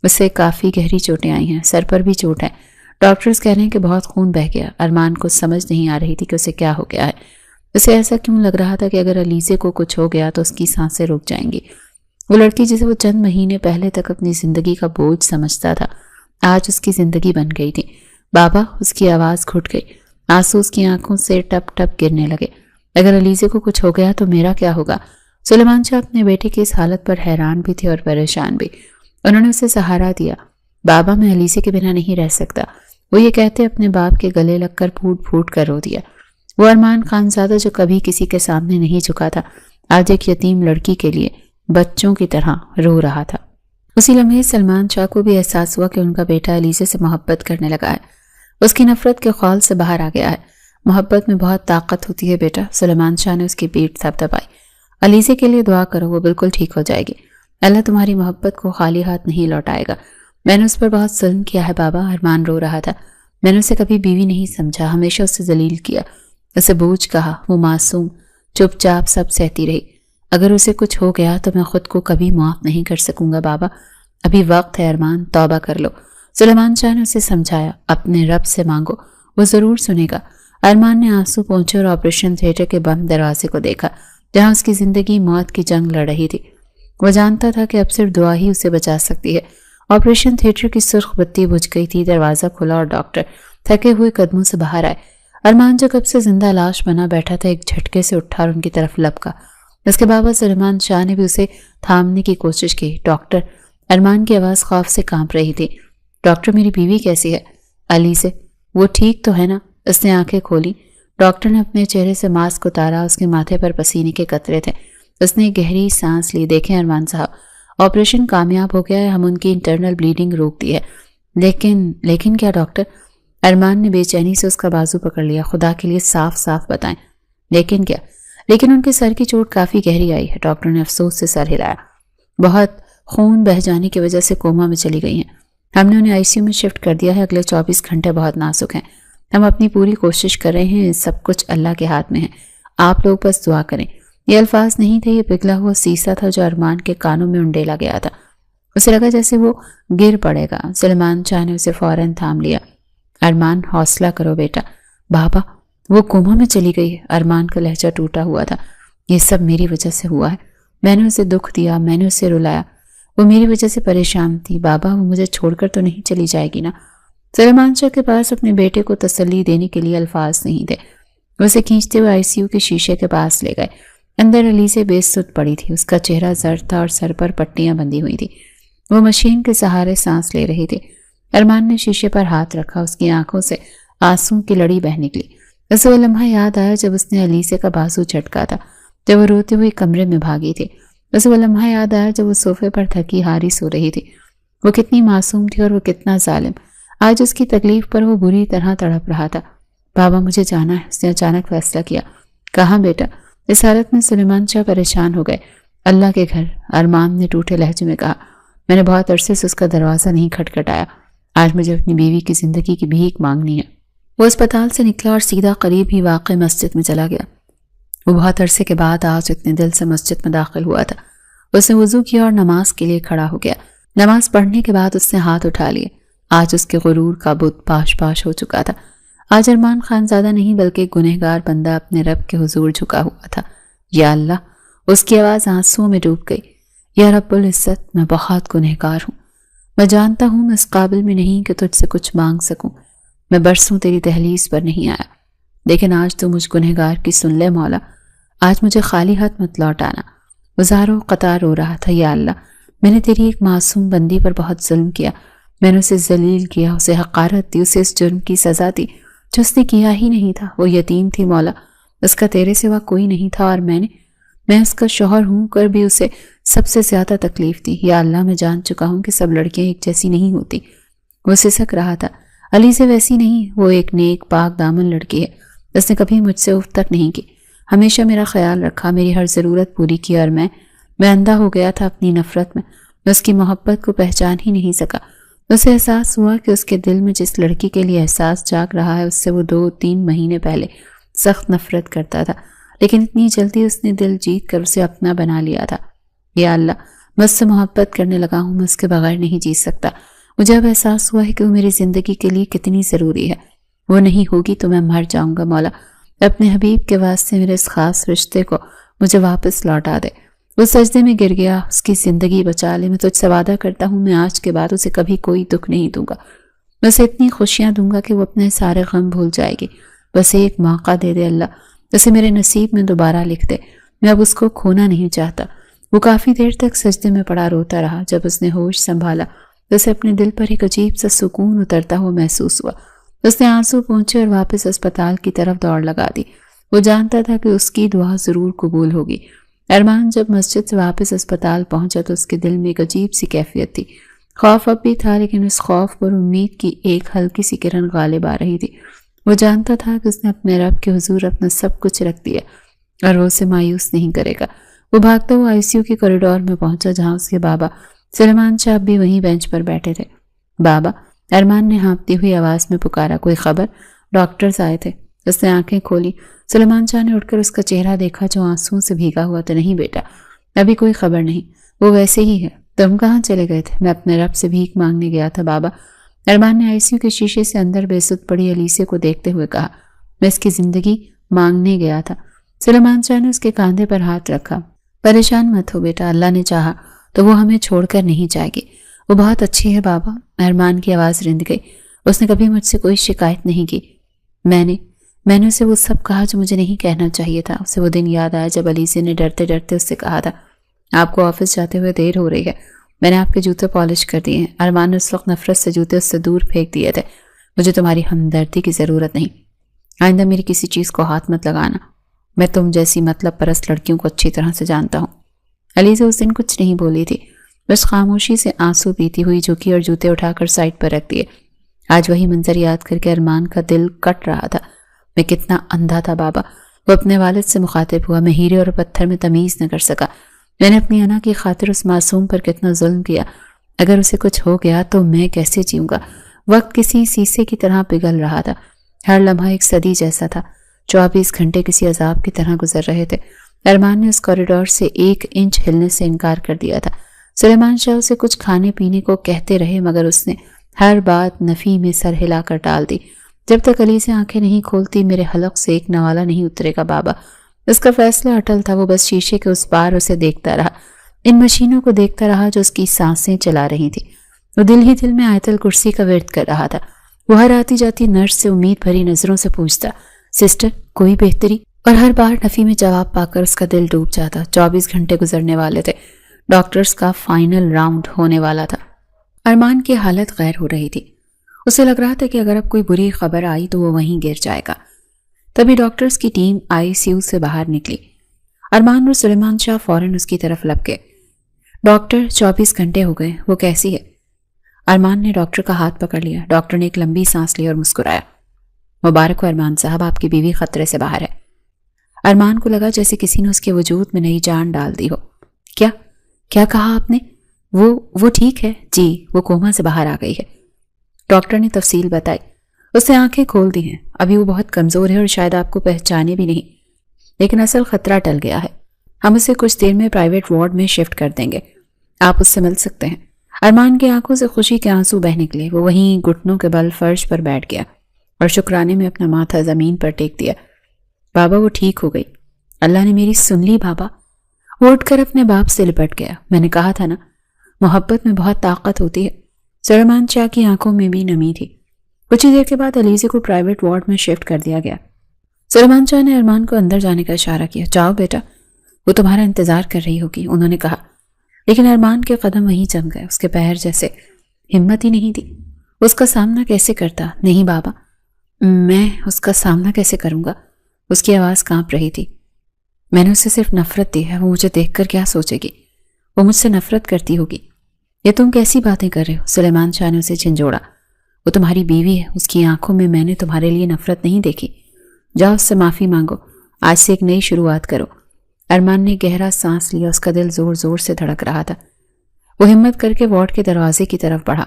اسے کافی گہری چوٹیں آئی ہیں، سر پر بھی چوٹ ہے، ڈاکٹرز کہہ رہے ہیں کہ بہت خون بہہ گیا۔ ارمان کو سمجھ نہیں آ رہی تھی کہ اسے کیا ہو گیا ہے۔ اسے ایسا کیوں لگ رہا تھا کہ اگر علیزے کو کچھ ہو گیا تو اس کی سانسیں رک جائیں گی۔ وہ لڑکی جسے وہ چند مہینے پہلے تک اپنی زندگی کا بوجھ سمجھتا تھا، آج اس کی زندگی بن گئی تھی۔ بابا، اس کی آواز گھٹ گئی، آنسو اس کی آنکھوں سے ٹپ ٹپ گرنے لگے۔ اگر علیزے کو کچھ ہو گیا تو میرا کیا ہوگا؟ سلیمان شاہ اپنے بیٹے کی اس حالت پر حیران بھی تھے اور پریشان بھی۔ انہوں نے اسے سہارا دیا۔ بابا، میں علیزے کے بنا نہیں رہ سکتا۔ وہ یہ کہتے اپنے باپ کے گلے لگ کر پھوٹ پھوٹ کر رو دیا۔ وہ ارمان خانزادہ جو کبھی کسی کے سامنے نہیں جھکا تھا، آج ایک یتیم لڑکی کے لیے بچوں کی طرح رو رہا تھا۔ اسی لمحے سلیمان شاہ کو بھی احساس ہوا کہ ان کا بیٹا علیزے سے محبت کرنے لگا ہے، اس کی نفرت کے خول سے باہر آ گیا ہے۔ محبت میں بہت طاقت ہوتی ہے بیٹا۔ سلیمان شاہ نے اس کی پیٹھ تھپتھپائی۔ علیزے کے لیے دعا کرو، وہ بالکل ٹھیک ہو جائے گی۔ اللہ تمہاری محبت کو خالی ہاتھ نہیں لوٹائے گا۔ میں نے اس پر بہت ظلم کیا ہے بابا، ارمان رو رہا تھا۔ میں نے اسے کبھی بیوی نہیں سمجھا، ہمیشہ اسے ذلیل کیا، اسے بوجھ کہا۔ وہ معصوم چپ چاپ سب سہتی رہی۔ اگر اسے کچھ ہو گیا تو میں خود کو کبھی معاف نہیں کر سکوں گا بابا، ابھی وقت ہے ارمان، توبہ کر لو۔ سلیمان شاہ نے اسے سمجھایا، اپنے رب سے مانگو، وہ ضرور سنے گا۔ ارمان نے آنسو پہنچے اور آپریشن تھیٹر کے بند دروازے کو دیکھا جہاں اس کی زندگی موت کی جنگ لڑ رہی تھی۔ وہ جانتا تھا کہ اب صرف دعا ہی اسے بچا سکتی ہے۔ آپریشن تھیٹر کی سرخ بتی بجھ گئی تھی، دروازہ کھلا اور ڈاکٹر تھکے ہوئے قدموں سے باہر آئے۔ ارمان جو کب سے زندہ لاش بنا بیٹھا تھا ایک جھٹکے سے اٹھا اور ان کی طرف لپکا۔ اس کے بابا سلیمان شاہ نے بھی اسے تھامنے کی کوشش کی۔ ڈاکٹر، ارمان کی آواز خوف سے کانپ رہی تھی۔ ڈاکٹر، میری بیوی کیسی ہے؟ علیزے، وہ ٹھیک تو ہے نا؟ اس نے آنکھیں کھولی، ڈاکٹر نے اپنے چہرے سے ماسک اتارا، اس کے ماتھے پر پسینے کے قطرے تھے۔ اس نے گہری سانس لی۔ دیکھیں ارمان صاحب، آپریشن کامیاب ہو گیا ہے، ہم ان کی انٹرنل بلیڈنگ روک دی ہے، لیکن کیا ڈاکٹر؟ ارمان نے بے چینی سے اس کا بازو پکڑ لیا۔ خدا کے لیے صاف صاف بتائیں، لیکن کیا؟ لیکن ان کے سر کی چوٹ کافی گہری آئی ہے۔ ڈاکٹر نے افسوس سے سر ہلایا۔ بہت خون بہہ جانے کی وجہ سے کوما میں چلی گئی ہیں۔ ہم نے انہیں آئی سی یو میں شفٹ کر دیا ہے۔ اگلے 24 گھنٹے بہت نازک ہیں۔ ہم اپنی پوری کوشش کر رہے ہیں، سب کچھ اللہ کے ہاتھ میں ہے، آپ لوگ بس دعا کریں۔ یہ الفاظ نہیں تھے، یہ پگھلا ہوا سیسا تھا جو ارمان کے کانوں میں انڈیلا گیا تھا۔ اسے لگا جیسے وہ گر پڑے گا۔ سلیمان شاہ نے اسے فوراً تھام لیا۔ ارمان حوصلہ کرو بیٹا۔ بابا وہ کوما میں چلی گئی ہے۔ ارمان کا لہجہ ٹوٹا ہوا تھا۔ یہ سب میری وجہ سے ہوا ہے، میں نے اسے دکھ دیا، میں نے اسے رلایا، وہ میری وجہ سے پریشان تھی۔ بابا وہ مجھے چھوڑ کر تو نہیں چلی جائے گی نا؟ سلیمان شاہ کے پاس اپنے بیٹے کو تسلی دینے کے لیے الفاظ نہیں تھے۔ وہ اسے کھینچتے ہوئے آئی سی یو کے شیشے کے پاس لے گئے۔ اندر علی سے بے سود پڑی تھی، اس کا چہرہ زرد تھا اور سر پر پٹیاں بندھی ہوئی تھی۔ وہ مشین کے سہارے سانس لے رہی تھی۔ ارمان نے شیشے پر ہاتھ رکھا، اس کی آنکھوں سے آنسوں کی لڑی بہہ نکلی۔ اسے وہ لمحہ یاد آیا جب اس نے علیسے کا بازو جھٹکا تھا، جب وہ روتے ہوئے کمرے میں بھاگی تھی۔ اسے وہ لمحہ یاد آیا جب وہ صوفے پر تھکی ہاری سو رہی تھی۔ وہ کتنی معصوم تھی اور وہ کتنا ظالم۔ آج اس کی تکلیف پر وہ بری طرح تڑپ رہا تھا۔ بابا مجھے جانا ہے، اس نے اچانک فیصلہ کیا۔ کہاں بیٹا؟ اس حالت میں سلیمان شاہ پریشان ہو گئے۔ اللہ کے گھر، ارمان نے ٹوٹے لہجے میں کہا۔ میں نے بہت عرصے سے اس کا دروازہ نہیں کھٹکھٹایا، آج مجھے اپنی بیوی کی زندگی کی بھیک مانگنی ہے۔ وہ اسپتال سے نکلا اور سیدھا قریب ہی واقع مسجد میں چلا گیا۔ وہ بہت عرصے کے بعد آج اتنے دل سے مسجد میں داخل ہوا تھا۔ اس نے وضو کیا اور نماز کے لیے کھڑا ہو گیا۔ نماز پڑھنے کے بعد اس نے ہاتھ اٹھا لیے۔ آج اس کے غرور کا بت پاش پاش ہو چکا تھا۔ آج ارمان خانزادہ نہیں بلکہ ایک گنہگار بندہ اپنے رب کے حضور جھکا ہوا تھا۔ یا اللہ، اس کی آواز آنسوؤں میں ڈوب گئی۔ یا رب العزت، میں بہت گنہگار ہوں، میں جانتا ہوں میں اس قابل میں نہیں کہ تجھ سے کچھ مانگ سکوں، میں برسوں تیری دہلیز پر نہیں آیا، لیکن آج تو مجھ گنہگار کی سن لے مولا، آج مجھے خالی ہاتھ مت لوٹانا۔ وہ زاروں قطار رو رہا تھا۔ یا اللہ، میں نے تیری ایک معصوم بندی پر بہت ظلم کیا، میں نے اسے ذلیل کیا، اسے حقارت دی، اسے اس جرم کی سزا دی جو اس نے کیا ہی نہیں تھا۔ وہ یتیم تھی مولا، اس کا تیرے سوا کوئی نہیں تھا، اور میں اس کا شوہر ہوں کر بھی اسے سب سے زیادہ تکلیف دی۔ یا اللہ، میں جان چکا ہوں کہ سب لڑکیاں ایک جیسی نہیں ہوتی۔ وہ سسک رہا تھا۔ علی سے ویسی نہیں، وہ ایک نیک پاک دامن لڑکی ہے، اس نے کبھی مجھ سے اف تک نہیں کی، ہمیشہ میرا خیال رکھا، میری ہر ضرورت پوری کی، اور میں اندھا ہو گیا تھا اپنی نفرت میں اس کی محبت کو پہچان ہی نہیں سکا۔ اسے احساس ہوا کہ اس کے دل میں جس لڑکی کے لیے احساس جاگ رہا ہے اس سے وہ 2-3 مہینے پہلے سخت نفرت کرتا تھا، لیکن اتنی جلدی اس نے دل جیت کر اسے اپنا بنا لیا تھا۔ یا اللہ، میں اس سے محبت کرنے لگا ہوں، میں اس کے بغیر نہیں جی سکتا۔ مجھے اب احساس ہوا ہے کہ وہ میری زندگی کے لیے کتنی ضروری ہے، وہ نہیں ہوگی تو میں مر جاؤں گا۔ مولا، اپنے حبیب کے واسطے میرے اس خاص رشتے کو مجھے واپس لوٹا دے۔ وہ سجدے میں گر گیا۔ اس کی زندگی بچا لے، میں تجھ سے وعدہ کرتا ہوں میں آج کے بعد اسے کبھی کوئی دکھ نہیں دوں گا، میں اسے اتنی خوشیاں دوں گا کہ وہ اپنے سارے غم بھول جائے گی۔ بس ایک موقع دے دے اللہ، اسے میرے نصیب میں دوبارہ لکھ دے، میں اب اس کو کھونا نہیں چاہتا۔ وہ کافی دیر تک سجدے میں پڑا روتا رہا۔ جب اس نے ہوش سنبھالا تو اسے اپنے دل پر ایک عجیب سا سکون اترتا ہوا محسوس ہوا۔ اس نے آنسو پونچھے اور واپس اسپتال کی طرف دوڑ لگا دی۔ وہ جانتا تھا کہ اس کی دعا ضرور قبول ہوگی۔ ارمان جب مسجد سے واپس اسپتال پہنچا تو اس کے دل میں ایک عجیب سی کیفیت تھی۔ خوف اب بھی تھا، لیکن اس خوف پر امید کی ایک ہلکی سی کرن غالب آ رہی تھی۔ وہ جانتا تھا کہ اس نے اپنے رب کے حضور اپنا سب کچھ رکھ دیا اور وہ اسے مایوس نہیں کرے گا۔ وہ بھاگتا ہوا آئی سی یو کے کوریڈور میں پہنچا جہاں اس کے بابا سلیمان شاہ بھی وہیں بینچ پر بیٹھے تھے۔ بابا، ارمان نے ہانپتی ہوئی آواز میں پکارا۔ کوئی خبر؟ ڈاکٹرز آئے تھے۔ اس نے آنکھیں کھولی۔ سلیمان شاہ نے اٹھ کر اس کا چہرہ دیکھا جو آنسوؤں سے بھیگا ہوا تھا۔ نہیں بیٹا، ابھی کوئی خبر نہیں، وہ ویسے ہی ہے۔ تم کہاں چلے گئے تھے؟ میں اپنے رب سے بھیک مانگنے گیا تھا بابا۔ ارمان نے آئی سی یو کے شیشے سے اندر بے سود پڑی علیسے کو دیکھتے ہوئے کہا۔ میں اس کی زندگی مانگنے گیا تھا۔ سلیمان شاہ نے اس کے کاندھے پر ہاتھ رکھا۔ پریشان مت ہو بیٹا، اللہ نے چاہا تو وہ ہمیں چھوڑ کر نہیں جائے گی، وہ بہت اچھی ہے بابا۔ ارمان کی آواز رند گئی۔ اس نے کبھی مجھ سے کوئی شکایت نہیں کی۔ میں نے اسے وہ سب کہا جو مجھے نہیں کہنا چاہیے تھا۔ اسے وہ دن یاد آیا جب علیسے نے ڈرتے ڈرتے اس سے کہا تھا، آپ کو آفس جاتے ہوئے دیر ہو رہی ہے، میں نے آپ کے جوتے پالش کر دیے ہیں۔ ارمان نے اس وقت نفرت سے جوتے اس سے دور پھینک دیے تھے۔ مجھے تمہاری ہمدردی کی ضرورت نہیں، آئندہ میری کسی چیز کو ہاتھ مت لگانا، میں تم جیسی مطلب پرست لڑکیوں کو اچھی طرح سے جانتا ہوں۔ علیزہ اس دن کچھ نہیں بولی تھی، بس خاموشی سے آنسو پیتی ہوئی جھکی اور جوتے اٹھا کر سائڈ پر رکھ دیے۔ آج وہی منظر یاد کر کے ارمان کا دل کٹ رہا تھا۔ میں کتنا اندھا تھا بابا۔ وہ اپنے والد سے مخاطب ہوا، میں ہیرے اور پتھر میں تمیز نہ کر سکا۔ میں نے اپنی انا کی خاطر اس معصوم پر کتنا ظلم کیا۔ اگر اسے کچھ ہو گیا تو میں کیسے جیوں گا؟ وقت کسی سیسے کی طرح پگھل رہا تھا، ہر لمحہ ایک صدی جیسا تھا۔ 24 گھنٹے کسی عذاب کی طرح گزر رہے تھے۔ ارمان نے اس کوریڈور سے 1 انچ ہلنے سے انکار کر دیا تھا۔ سلیمان شاہ اسے کچھ کھانے پینے کو کہتے رہے، مگر اس نے ہر بات نفی میں سر ہلا کر ٹال دی۔ جب تک علی سے آنکھیں نہیں کھولتی میرے حلق سے ایک نوالہ نہیں اترے گا بابا۔ اس کا فیصلہ اٹل تھا، وہ بس شیشے کے اس پار اسے دیکھتا رہا، ان مشینوں کو دیکھتا رہا جو اس کی سانسیں چلا رہی تھی۔ وہ دل ہی دل میں آیت الکرسی کا ورد کر رہا تھا۔ وہ ہر آتی جاتی نرس سے امید بھری نظروں سے پوچھتا، سسٹر کوئی بہتری؟ اور ہر بار نفی میں جواب پا کر اس کا دل ڈوب جاتا۔ 24 گھنٹے گزرنے والے تھے، ڈاکٹرز کا فائنل راؤنڈ ہونے والا تھا۔ ارمان کی حالت غیر ہو رہی تھی، اسے لگ رہا تھا کہ اگر اب کوئی بری خبر آئی تو وہ وہیں گر جائے گا۔ تبھی ڈاکٹرز کی ٹیم ICU سے باہر نکلی۔ ارمان اور سلیمان شاہ فوراً اس کی طرف لپ گئے۔ ڈاکٹر 24 گھنٹے ہو گئے، وہ کیسی ہے؟ ارمان نے ڈاکٹر کا ہاتھ پکڑ لیا۔ ڈاکٹر نے ایک لمبی سانس لی اور مسکرایا، مبارک ہو ارمان صاحب، آپ کی بیوی خطرے سے باہر ہے۔ ارمان کو لگا جیسے کسی نے اس کے وجود میں نئی جان ڈال دی ہو۔ کیا کہا آپ نے؟ وہ ٹھیک ہے جی، وہ کوما سے باہر آ گئی ہے۔ ڈاکٹر نے تفصیل بتائی۔ اس نے آنکھیں کھول دی ہیں، ابھی وہ بہت کمزور ہے اور شاید آپ کو پہچانے بھی نہیں، لیکن اصل خطرہ ٹل گیا ہے۔ ہم اسے کچھ دیر میں پرائیویٹ وارڈ میں شفٹ کر دیں گے، آپ اس سے مل سکتے ہیں۔ ارمان کی آنکھوں سے خوشی کے آنسو بہ نکلے۔ وہ وہیں گھٹنوں کے بل فرش پر بیٹھ گیا اور شکرانے میں اپنا ماتھا زمین پر ٹیک دیا۔ بابا وہ ٹھیک ہو گئی، اللہ نے میری سن لی بابا۔ وہ اٹھ کر اپنے باپ سے لپٹ گیا۔ میں نے کہا تھا نا، محبت میں بہت طاقت ہوتی ہے۔ سلیمان شاہ کی آنکھوں میں بھی نمی تھی۔ کچھ ہی دیر کے بعد علیزہ کو پرائیویٹ وارڈ میں شفٹ کر دیا گیا۔ سلیمان شاہ نے ارمان کو اندر جانے کا اشارہ کیا۔ جاؤ بیٹا، وہ تمہارا انتظار کر رہی ہوگی، انہوں نے کہا۔ لیکن ارمان کے قدم وہیں جم گئے، اس کے پیر جیسے ہمت ہی نہیں تھی۔ اس کا سامنا کیسے کرتا؟ نہیں بابا، میں اس کا سامنا کیسے کروں گا؟ اس کی آواز کانپ رہی تھی۔ میں نے اسے صرف نفرت دی ہے، وہ مجھے دیکھ کر کیا سوچے گی؟ وہ مجھ سے نفرت کرتی ہوگی۔ یہ تم کیسی باتیں کر رہے ہو؟ سلیمان شاہ نے اسے جھنجھوڑا۔ وہ تمہاری بیوی ہے، اس کی آنکھوں میں نے تمہارے لیے نفرت نہیں دیکھی۔ جاؤ اس سے معافی مانگو، آج سے ایک نئی شروعات کرو۔ ارمان نے گہرا سانس لیا، اس کا دل زور زور سے دھڑک رہا تھا۔ وہ ہمت کر کے وارڈ کے دروازے کی طرف بڑھا۔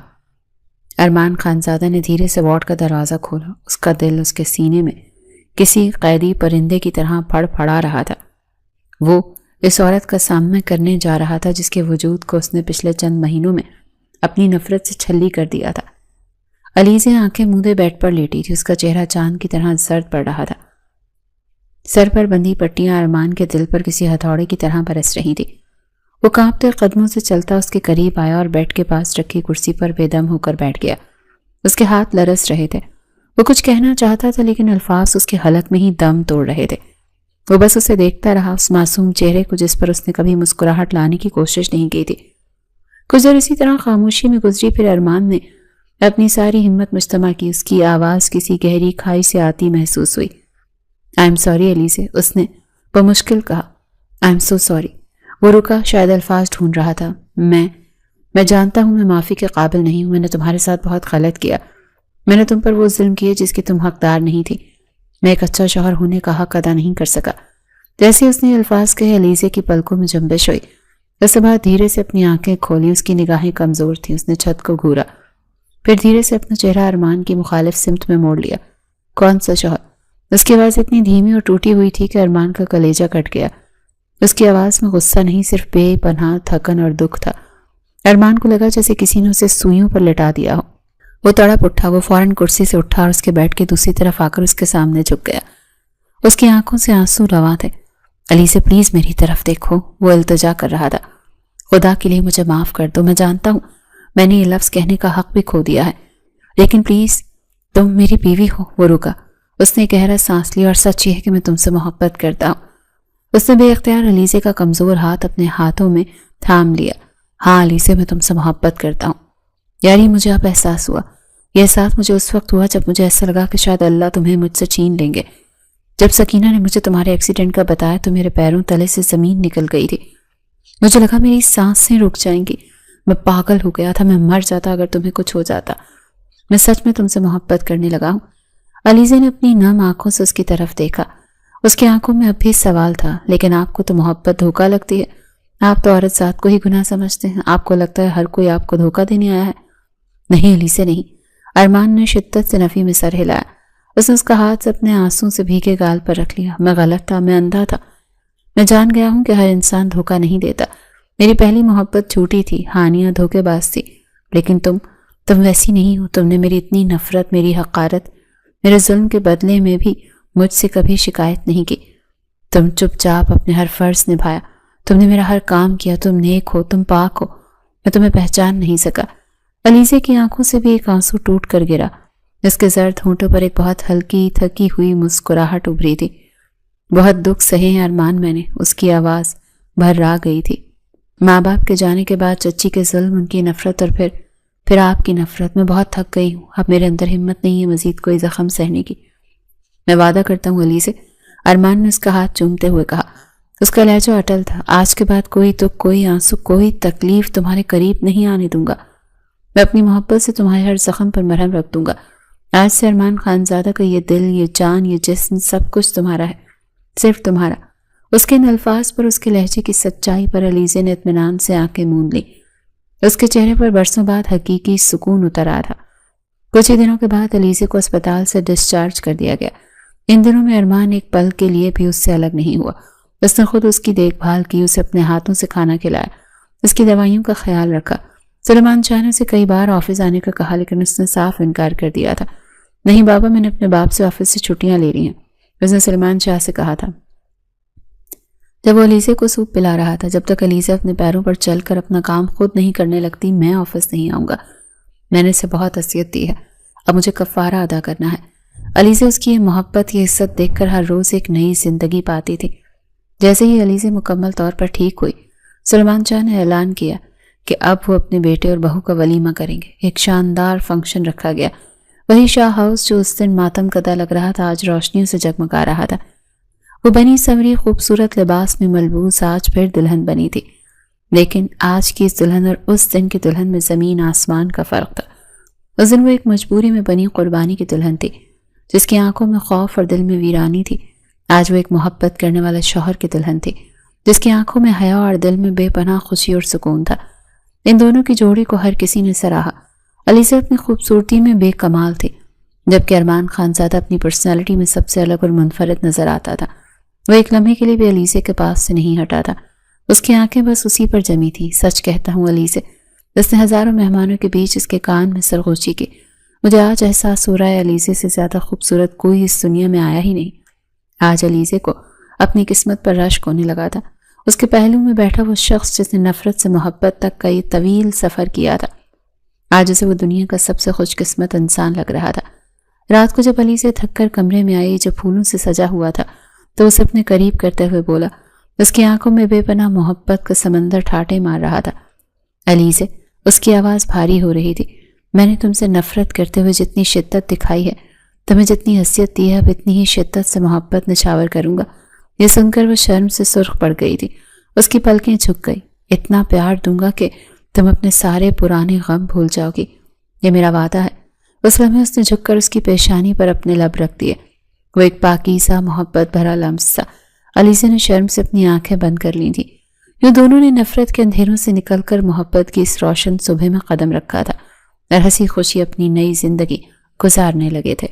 ارمان خانزادہ نے دھیرے سے وارڈ کا دروازہ کھولا۔ اس کا دل اس کے سینے میں کسی قیدی پرندے کی طرح پھڑ پھڑا رہا تھا۔ وہ اس عورت کا سامنا کرنے جا رہا تھا جس کے وجود کو اس نے پچھلے چند مہینوں میں اپنی نفرت سے چھلی کر دیا تھا۔ علیزہ آنکھیں مودے بیڈ پر لیٹی تھی، اس کا چہرہ چاند کی طرح زرد پڑ رہا تھا۔ سر پر بندھی پٹیاں ارمان کے دل پر کسی ہتھوڑے کی طرح برس رہی تھی۔ وہ کانپتے قدموں سے چلتا اس کے قریب آیا اور بیڈ کے پاس رکھی کرسی پر بے دم ہو کر بیٹھ گیا۔ اس کے ہاتھ لرز رہے تھے۔ وہ کچھ کہنا چاہتا تھا لیکن الفاظ اس کے حلق میں ہی دم توڑ رہے تھے۔ وہ بس اسے دیکھتا رہا، اس معصوم چہرے کو جس پر اس نے کبھی مسکراہٹ لانے کی کوشش نہیں کی تھی۔ کچھ دیر اسی طرح خاموشی میں گزری، پھر ارمان نے اپنی ساری ہمت مجتمع کی۔ اس کی آواز کسی گہری کھائی سے آتی محسوس ہوئی۔ آئی ایم سوری علیزہ، اس نے بمشکل کہا۔ I am so sorry. وہ رکا، شاید الفاظ ڈھونڈ رہا تھا۔ میں جانتا ہوں میں معافی کے قابل نہیں ہوں، میں نے تمہارے ساتھ بہت غلط کیا، میں نے تم پر وہ ظلم کیے جس کی تم حقدار نہیں تھی، میں ایک اچھا شوہر ہونے کا حق ادا نہیں کر سکا۔ جیسے اس نے الفاظ کہے علیزہ کی پلکوں میں جنبش ہوئی۔ اس کے بعد دھیرے سے اپنی آنکھیں کھولی، اس کی نگاہیں کمزور تھیں۔ اس نے چھت کو گھورا، پھر دھیرے سے اپنا چہرہ ارمان کی مخالف سمت میں موڑ لیا۔ کون سا شوہر؟ اس کی آواز اتنی دھیمی اور ٹوٹی ہوئی تھی کہ ارمان کا کلیجہ کٹ گیا۔ اس کی آواز میں غصہ نہیں، صرف بے پناہ تھکن اور دکھ تھا۔ ارمان کو لگا جیسے کسی نے اسے سوئیوں پر لٹا دیا ہو۔ وہ تڑپ اٹھا، وہ فوراً کرسی سے اٹھا اور اس کے بیڈ کے دوسری طرف آ کر اس کے سامنے جھک گیا۔ اس کی آنکھوں سے آنسو رواں تھے۔ علیزہ پلیز میری طرف دیکھو، وہ التجا کر رہا تھا۔ خدا کے لیے مجھے معاف کر دو، میں جانتا ہوں میں نے یہ لفظ کہنے کا حق بھی کھو دیا ہے، لیکن پلیز تم میری بیوی ہو۔ وہ رکا، اس نے گہرا سانس لیا۔ اور سچ یہ ہے کہ میں تم سے محبت کرتا ہوں۔ اس نے بے اختیار علیزہ کا کمزور ہاتھ اپنے ہاتھوں میں تھام لیا۔ ہاں علیزہ، میں تم سے محبت کرتا ہوں۔ یاری مجھے اب احساس ہوا، یہ احساس مجھے اس وقت ہوا جب مجھے ایسا لگا کہ شاید اللہ تمہیں مجھ سے چھین لیں گے۔ جب سکینہ نے مجھے تمہارے ایکسیڈنٹ کا بتایا تو میرے پیروں تلے سے زمین نکل گئی تھی، مجھے لگا میری سانسیں رک جائیں گی، میں پاگل ہو گیا تھا، میں مر جاتا اگر تمہیں کچھ ہو جاتا۔ میں سچ میں تم سے محبت کرنے لگا ہوں۔ علیزے نے اپنی نم آنکھوں سے اس کی طرف دیکھا، اس کی آنکھوں میں اب بھی سوال تھا۔ لیکن آپ کو تو محبت دھوکہ لگتی ہے، آپ تو عورت ذات کو ہی گناہ سمجھتے ہیں، آپ کو لگتا ہے ہر کوئی آپ کو دھوکہ دینے آیا ہے۔ نہیں علیزے نہیں، ارمان نے شدت سے نفی میں سر ہلایا۔ اس نے اس کا ہاتھ اپنے آنسوں سے بھیگے گال پر رکھ لیا۔ میں غلط تھا، میں اندھا تھا، میں جان گیا ہوں کہ ہر انسان دھوکہ نہیں دیتا۔ میری پہلی محبت جھوٹی تھی، ہانیہ دھوکے باز تھی، لیکن تم ویسی نہیں ہو۔ تم نے میری اتنی نفرت، میری حقارت، میرے ظلم کے بدلے میں بھی مجھ سے کبھی شکایت نہیں کی۔ تم چپ چاپ اپنے ہر فرض نبھایا، تم نے میرا ہر کام کیا، تم نیک ہو، تم پاک ہو، میں تمہیں پہچان نہیں سکا۔ علیزے کی آنکھوں سے بھی ایک آنسو ٹوٹ کر گرا، اس کے زرد ہونٹوں پر ایک بہت ہلکی تھکی ہوئی مسکراہٹ ابھری تھی۔ بہت دکھ سہے ہیں ارمان میں نے، اس کی آواز بھر آ گئی تھی۔ ماں باپ کے جانے کے بعد چچی کے ظلم، ان کی نفرت اور پھر آپ کی نفرت، میں بہت تھک گئی ہوں۔ اب میرے اندر ہمت نہیں ہے مزید کوئی زخم سہنے کی۔ میں وعدہ کرتا ہوں علیزے، ارمان نے اس کا ہاتھ چومتے ہوئے کہا۔ اس کا لہجہ اٹل تھا۔ آج کے بعد کوئی دکھ، کوئی آنسو، کوئی تکلیف تمہارے قریب نہیں آنے دوں گا۔ میں اپنی محبت سے تمہارے ہر زخم پر مرہم رکھ دوں گا۔ آج سے ارمان خانزادہ کا یہ دل، یہ جان، یہ جسم، سب کچھ تمہارا ہے، صرف تمہارا۔ اس کے ان الفاظ پر، اس کے لہجے کی سچائی پر علیزے نے اطمینان سے آنکھیں موند لی۔ اس کے چہرے پر برسوں بعد حقیقی سکون اتر آ رہا۔ کچھ ہی دنوں کے بعد علیزے کو اسپتال سے ڈسچارج کر دیا گیا۔ ان دنوں میں ارمان ایک پل کے لیے بھی اس سے الگ نہیں ہوا۔ اس نے خود اس کی دیکھ بھال کی، اسے اپنے ہاتھوں سے کھانا کھلایا، اس کی دوائیوں کا خیال رکھا۔ سلیمان شاہ نے اسے کئی بار آفس آنے کا کہا، لیکن اس نے صاف انکار کر دیا تھا۔ نہیں بابا، میں نے اپنے باپ سے آفس سے چھٹیاں لے لی ہیں، اس نے سلیمان شاہ سے کہا تھا جب وہ علیزے کو سوپ پلا رہا تھا۔ جب تک علیزے اپنے پیروں پر چل کر اپنا کام خود نہیں کرنے لگتی، میں آفس نہیں آؤں گا۔ میں نے اسے بہت اذیت دی ہے، اب مجھے کفارہ ادا کرنا ہے۔ علیزے اس کی یہ محبت، یہ عزت دیکھ کر ہر روز ایک نئی زندگی پاتی تھی۔ جیسے ہی علیزے مکمل طور پر ٹھیک ہوئی، سلیمان شاہ نے اعلان کیا کہ اب وہ اپنے بیٹے اور بہو کا ولیمہ کریں گے۔ ایک شاندار فنکشن رکھا گیا۔ وہی شاہ ہاؤس جو اس دن ماتم کدہ لگ رہا تھا، آج روشنیوں سے جگمگا رہا تھا۔ وہ بنی سنوری خوبصورت لباس میں ملبوس آج پھر دلہن بنی تھی، لیکن آج کی اس دلہن اور اس دن کی دلہن میں زمین آسمان کا فرق تھا۔ اس دن وہ ایک مجبوری میں بنی قربانی کی دلہن تھی، جس کی آنکھوں میں خوف اور دل میں ویرانی تھی۔ آج وہ ایک محبت کرنے والے شوہر کی دلہن تھی، جس کی آنکھوں میں حیا اور دل میں بے پناہ خوشی اور سکون تھا۔ ان دونوں کی جوڑی کو ہر کسی نے سراہا۔ علیزہ اپنی خوبصورتی میں بے کمال تھی، جبکہ ارمان خانزادہ اپنی پرسنالٹی میں سب سے الگ اور منفرد نظر آتا تھا۔ وہ ایک لمحے کے لیے بھی علیزے کے پاس سے نہیں ہٹا تھا، اس کی آنکھیں بس اسی پر جمی تھی۔ سچ کہتا ہوں علیزے، اس نے ہزاروں مہمانوں کے بیچ اس کے کان میں سرگوشی کی۔ مجھے آج احساس ہو رہا ہے علیزے سے زیادہ خوبصورت کوئی اس دنیا میں آیا ہی نہیں۔ آج علیزے کو اپنی قسمت پر رشک ہونے لگا تھا۔ اس کے پہلو میں بیٹھا وہ شخص جس نے نفرت سے محبت تک کا یہ طویل سفر کیا تھا، آج اسے وہ دنیا کا سب سے خوش قسمت انسان لگ رہا تھا۔ رات کو جب علیزے تھک کر کمرے میں آئی، جب پھولوں سے سجا ہوا تھا، تو اسے اپنے قریب کرتے ہوئے بولا۔ اس کی آنکھوں میں بے پناہ محبت کا سمندر ٹھاٹے مار رہا تھا۔ علیزے، اس کی آواز بھاری ہو رہی تھی، میں نے تم سے نفرت کرتے ہوئے جتنی شدت دکھائی ہے، تمہیں جتنی حیثیت دی ہے، اب اتنی ہی شدت سے محبت نچھاور کروں گا۔ یہ سن کر وہ شرم سے سرخ پڑ گئی تھی، اس کی پلکیں جھک گئی۔ اتنا پیار دوں گا کہ تم اپنے سارے پرانے غم بھول جاؤ گی، یہ میرا وعدہ ہے۔ اس لمحے اس نے جھک کر اس کی پیشانی پر اپنے لب رکھ دیے۔ وہ ایک پاکیزہ محبت بھرا لمس تھا۔ علیزہ نے شرم سے اپنی آنکھیں بند کر لی تھیں۔ یہ دونوں نے نفرت کے اندھیروں سے نکل کر محبت کی اس روشن صبح میں قدم رکھا تھا اور ہنسی خوشی اپنی نئی زندگی گزارنے لگے تھے۔